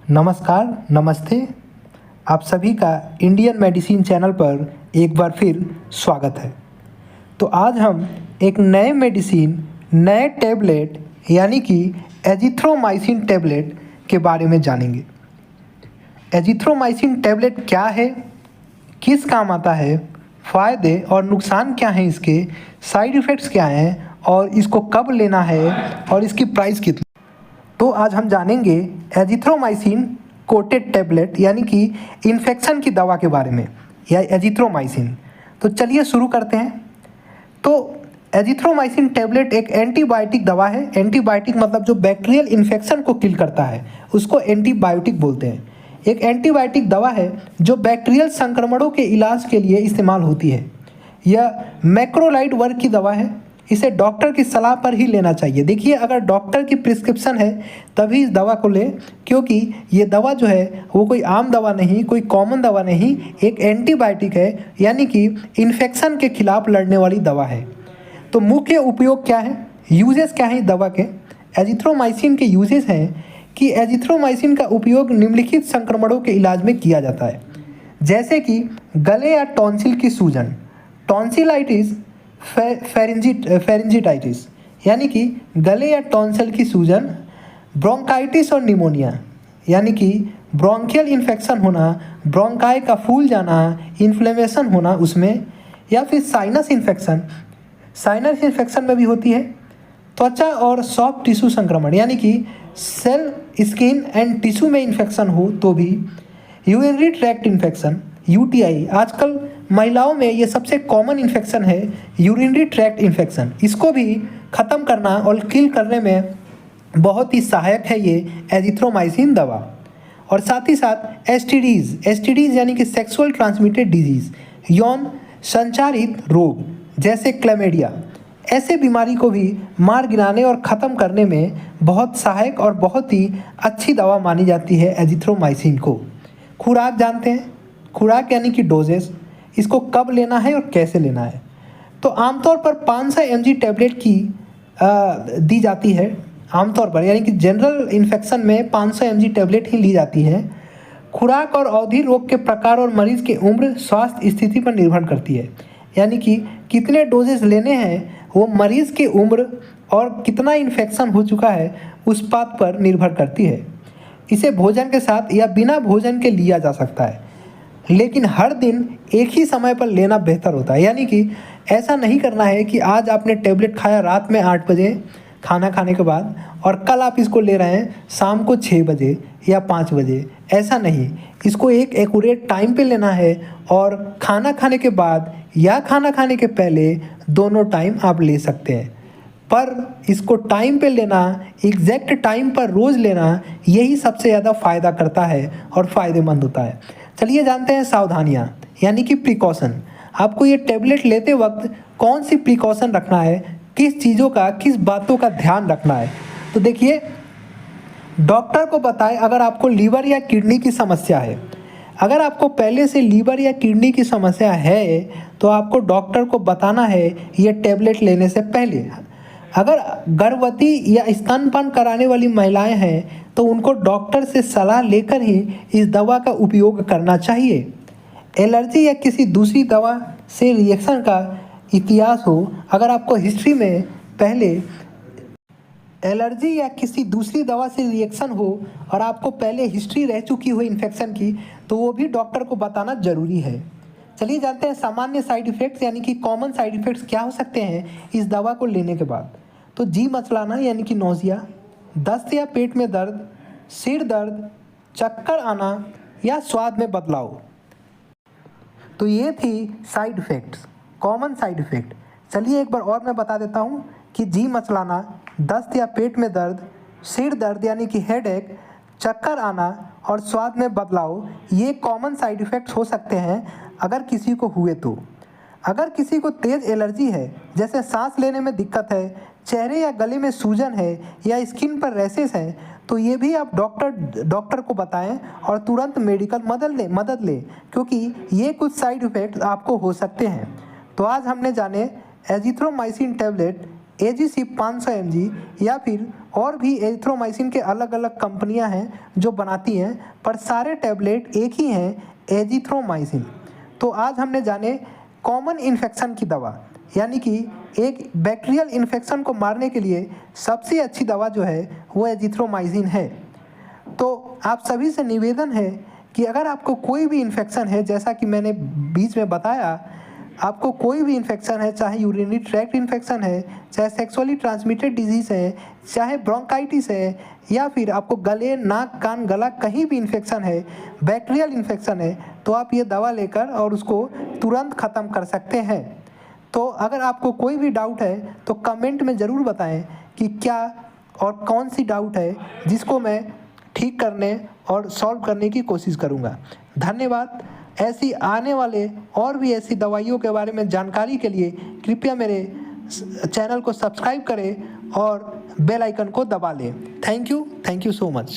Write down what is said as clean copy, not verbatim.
नमस्कार, नमस्ते। आप सभी का इंडियन मेडिसिन चैनल पर एक बार फिर स्वागत है। तो आज हम एक नए मेडिसिन, नए टैबलेट यानी कि एजिथ्रोमाइसिन टैबलेट के बारे में जानेंगे। एजिथ्रोमाइसिन टैबलेट क्या है, किस काम आता है, फ़ायदे और नुकसान क्या हैं इसके, साइड इफ़ेक्ट्स क्या हैं और इसको कब लेना है और इसकी प्राइस कितनी। तो आज हम जानेंगे एजिथ्रोमाइसिन कोटेड टैबलेट यानी कि इन्फेक्शन की दवा के बारे में या एजिथ्रोमाइसिन। तो चलिए शुरू करते हैं। तो एजिथ्रोमाइसिन टैबलेट एक एंटीबायोटिक दवा है। एंटीबायोटिक मतलब जो बैक्टीरियल इन्फेक्शन को किल करता है उसको एंटीबायोटिक बोलते हैं। एक एंटीबायोटिक दवा है जो बैक्टीरियल संक्रमणों के इलाज के लिए इस्तेमाल होती है। यह मैक्रोलाइड वर्ग की दवा है। इसे डॉक्टर की सलाह पर ही लेना चाहिए। देखिए, अगर डॉक्टर की प्रिस्क्रिप्शन है तभी इस दवा को लें, क्योंकि ये दवा जो है वो कोई आम दवा नहीं, कोई कॉमन दवा नहीं, एक एंटीबायोटिक है यानी कि इन्फेक्शन के खिलाफ लड़ने वाली दवा है। तो मुख्य उपयोग क्या है, यूजेस क्या हैं इस दवा के। एजिथ्रोमाइसिन के यूजेस हैं कि एजिथ्रोमाइसिन का उपयोग निम्नलिखित संक्रमणों के इलाज में किया जाता है, जैसे कि गले या टॉन्सिल की सूजन, टॉन्सिलाइटिस, फेरिंजिटाइटिस यानी कि गले या टॉन्सिल की सूजन, ब्रोंकाइटिस और निमोनिया यानी कि ब्रोंकियल इन्फेक्शन होना, ब्रोंकाई का फूल जाना, इन्फ्लेमेशन होना उसमें, या फिर साइनस इन्फेक्शन। साइनस इन्फेक्शन में भी होती है। त्वचा और सॉफ्ट टिश्यू संक्रमण यानी कि सेल, स्किन एंड टिश्यू में इन्फेक्शन हो तो भी। यूरिनरी ट्रैक्ट इन्फेक्शन, यूटीआई, आजकल महिलाओं में ये सबसे कॉमन इन्फेक्शन है यूरिनरी ट्रैक्ट इन्फेक्शन। इसको भी ख़त्म करना और किल करने में बहुत ही सहायक है ये एजिथ्रोमाइसिन दवा। और साथ ही साथ एसटीडीज़ यानी कि सेक्सुअल ट्रांसमिटेड डिजीज़, यौन संचारित रोग जैसे क्लैमिडिया, ऐसे बीमारी को भी मार गिराने और ख़त्म करने में बहुत सहायक और बहुत ही अच्छी दवा मानी जाती है एजिथ्रोमाइसिन को। खुराक जानते हैं, खुराक यानी कि डोजेस, इसको कब लेना है और कैसे लेना है। तो आमतौर पर 500 mg टैबलेट की दी जाती है आमतौर पर, यानी कि जनरल इन्फेक्शन में 500 mg टैबलेट ही ली जाती है। खुराक और अवधि रोग के प्रकार और मरीज की उम्र, स्वास्थ्य स्थिति पर निर्भर करती है, यानी कि कितने डोजेस लेने हैं वो मरीज़ की उम्र और कितना इन्फेक्शन हो चुका है उस बात पर निर्भर करती है। इसे भोजन के साथ या बिना भोजन के लिया जा सकता है, लेकिन हर दिन एक ही समय पर लेना बेहतर होता है। यानी कि ऐसा नहीं करना है कि आज आपने टैबलेट खाया रात में 8 बजे खाना खाने के बाद और कल आप इसको ले रहे हैं शाम को 6 बजे या 5 बजे, ऐसा नहीं। इसको एक एक्यूरेट टाइम पे लेना है और खाना खाने के बाद या खाना खाने के पहले दोनों टाइम आप ले सकते हैं, पर इसको टाइम पे लेना, एग्जैक्ट टाइम पर रोज़ लेना, यही सबसे ज़्यादा फ़ायदा करता है और फ़ायदेमंद होता है। चलिए जानते हैं सावधानियाँ यानी कि प्रिकॉशन। आपको ये टैबलेट लेते वक्त कौन सी प्रिकॉशन रखना है, किस चीज़ों का, किस बातों का ध्यान रखना है। तो देखिए, डॉक्टर को बताएं अगर आपको लीवर या किडनी की समस्या है। अगर आपको पहले से लीवर या किडनी की समस्या है तो आपको डॉक्टर को बताना है ये टैबलेट लेने से पहले। अगर गर्भवती या स्तनपान कराने वाली महिलाएं हैं तो उनको डॉक्टर से सलाह लेकर ही इस दवा का उपयोग करना चाहिए। एलर्जी या किसी दूसरी दवा से रिएक्शन का इतिहास हो, अगर आपको हिस्ट्री में पहले एलर्जी या किसी दूसरी दवा से रिएक्शन हो और आपको पहले हिस्ट्री रह चुकी हो इन्फेक्शन की, तो वो भी डॉक्टर को बताना ज़रूरी है। चलिए जानते हैं सामान्य साइड इफ़ेक्ट्स यानी कि कॉमन साइड इफ़ेक्ट्स क्या हो सकते हैं इस दवा को लेने के बाद। तो जी मचलाना यानी कि नोज़िया, दस्त या पेट में दर्द, सिर दर्द, चक्कर आना या स्वाद में बदलाव। तो ये थी side effects, common side effect. चलिए एक बार और मैं बता देता हूँ कि जी मचलाना, दस्त या पेट में दर्द, सिर दर्द यानी कि हेडेक, चक्कर आना और स्वाद में बदलाव, ये कॉमन साइड इफ़ेक्ट्स हो सकते हैं अगर किसी को हुए तो। अगर किसी को तेज़ एलर्जी है, जैसे सांस लेने में दिक्कत है, चेहरे या गले में सूजन है या स्किन पर रैशेस हैं, तो ये भी आप डॉक्टर को बताएं और तुरंत मेडिकल मदद लें, क्योंकि ये कुछ साइड इफ़ेक्ट्स आपको हो सकते हैं। तो आज हमने जाने एजिथ्रोमाइसिन टैबलेट एजीसिप 500 mg या फिर और भी एजिथ्रोमाइसिन के अलग अलग कंपनियां हैं जो बनाती हैं, पर सारे टैबलेट एक ही हैं, एजिथ्रोमाइसिन। तो आज हमने जाने कॉमन इन्फेक्शन की दवा, यानी कि एक बैक्टीरियल इन्फेक्शन को मारने के लिए सबसे अच्छी दवा जो है वो एजिथ्रोमाइसिन है। तो आप सभी से निवेदन है कि अगर आपको कोई भी इन्फेक्शन है, जैसा कि मैंने बीच में बताया, आपको कोई भी इन्फेक्शन है, चाहे यूरिनरी ट्रैक्ट इन्फेक्शन है, चाहे सेक्सुअली ट्रांसमिटेड डिजीज़ है, चाहे ब्रोंकाइटिस है, या फिर आपको गले, नाक, कान, गला कहीं भी इन्फेक्शन है, बैक्टीरियल इन्फेक्शन है, तो आप ये दवा लेकर और उसको तुरंत ख़त्म कर सकते हैं। तो अगर आपको कोई भी डाउट है तो कमेंट में ज़रूर बताएं कि क्या और कौन सी डाउट है, जिसको मैं ठीक करने और सॉल्व करने की कोशिश करूँगा। धन्यवाद। ऐसी आने वाले और भी ऐसी दवाइयों के बारे में जानकारी के लिए कृपया मेरे चैनल को सब्सक्राइब करें और बेल आइकन को दबा लें। Thank you so much.